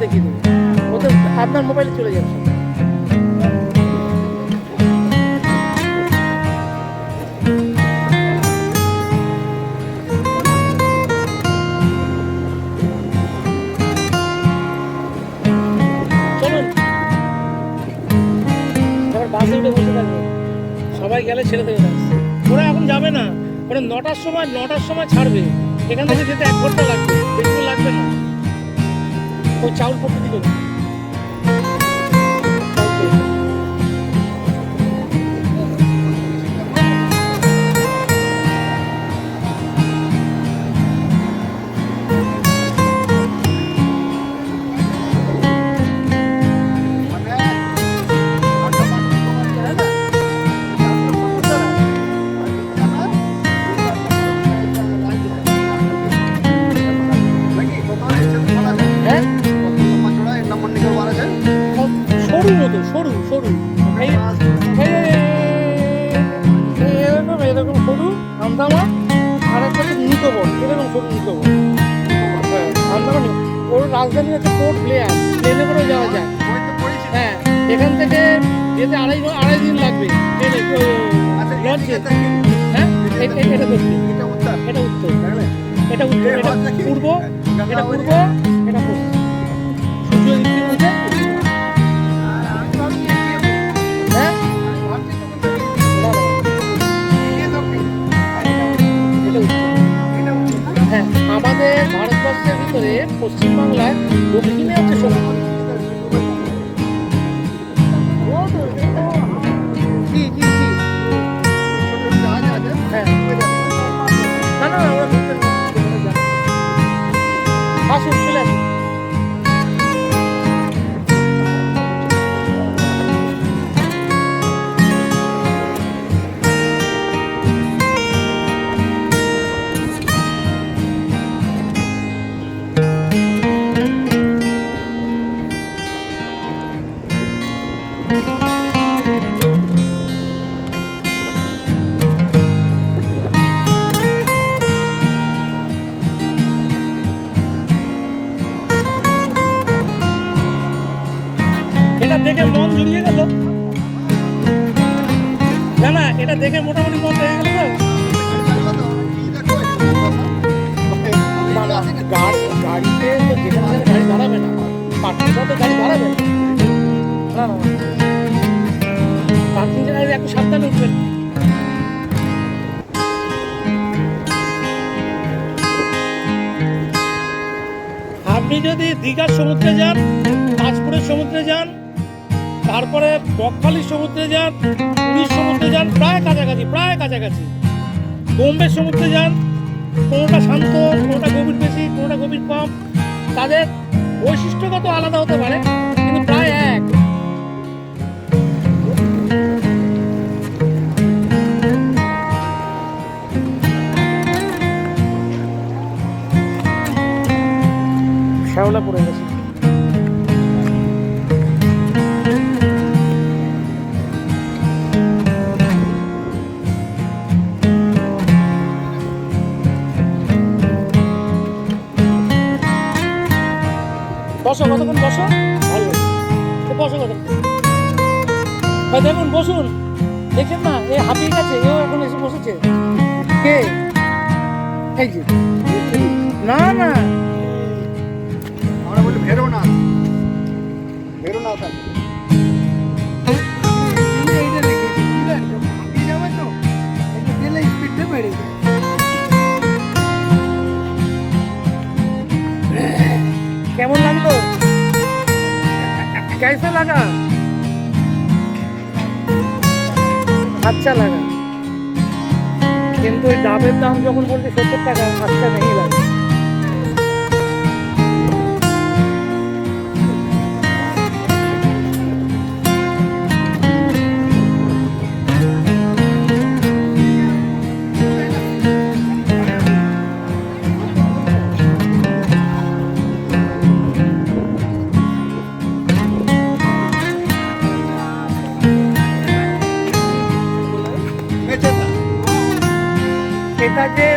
দেখিয়ে দেবে, ওদের আপনার মোবাইলে চলে যাবে। চলুন এবার বাসে উঠে বসে থাকবে, সবাই গেলে ছেড়ে দেবে বাস। ওরা এখন যাবে না, ওরা 9টার সময় ছাড়বে, এখান থেকে যেতে 1 ঘন্টা লাগবে, বেশি লাগবে না। ওই চাউল পড়তে দিল সরু এরকম সরু আন্দামান, আর একটা নিকোবর, এরকম সরু নিকোবর। হ্যাঁ আন্দামান, ওর রাজধানী হচ্ছে পোর্ট ব্লেয়ার, প্লেনে করেও যাওয়া যায়। হ্যাঁ এখান থেকে যেতে আড়াই দিন লাগবে লঞ্চে। হ্যাঁ এটা দক্ষিণ, এটা উত্তর, এটা পূর্ব, এটা পশ্চিম, সূর্য দিক থেকে আমাদের ভারতবর্ষের ভিতরে পশ্চিমবাংলায় দক্ষিণে হচ্ছে সমুদ্র। আসুন চলে আসুন। এটা দেখে মন জুড়িয়ে গেল না, এটা দেখে মোটামুটি মন হয়ে গেল। গাড়িতে তো যেখানে গাড়ি দাঁড়াবে না, পার্কিংটা তো গাড়ি দাঁড়াবে না, পার্কিং জায়গায় একটু সাবধানে উঠবেন। আপনি যদি দীঘার সমুদ্রে যান, তাজপুরের সমুদ্রে যান, তারপরে বকখালির সমুদ্রে যান, পুরীর সমুদ্রে যান, প্রায় কাছাকাছি। বোম্বে সমুদ্রে যান, কোনোটা শান্ত, কোনোটা গভীর বেশি, কোনোটা গভীর কম, তাদের বৈশিষ্ট্যগত আলাদা হতে পারে, কিন্তু প্রায় এক। শ্যাওলা পড়ে গেছে। বসো, কতক্ষণ বসো, ভালো বসো কতক্ষণ। দেখুন বসুন, দেখছেন না এ হাঁপিয়ে গেছে, এও এখন এসে বসেছে। কে? এই যে না আমরা বলি ভেরোনা কেমন লাগলো? कैसा लगा? अच्छा लगा, কিন্তু ওই ডাবের দাম যখন বলছে 70 টাকা, আচ্ছা नहीं लगा। এটা যে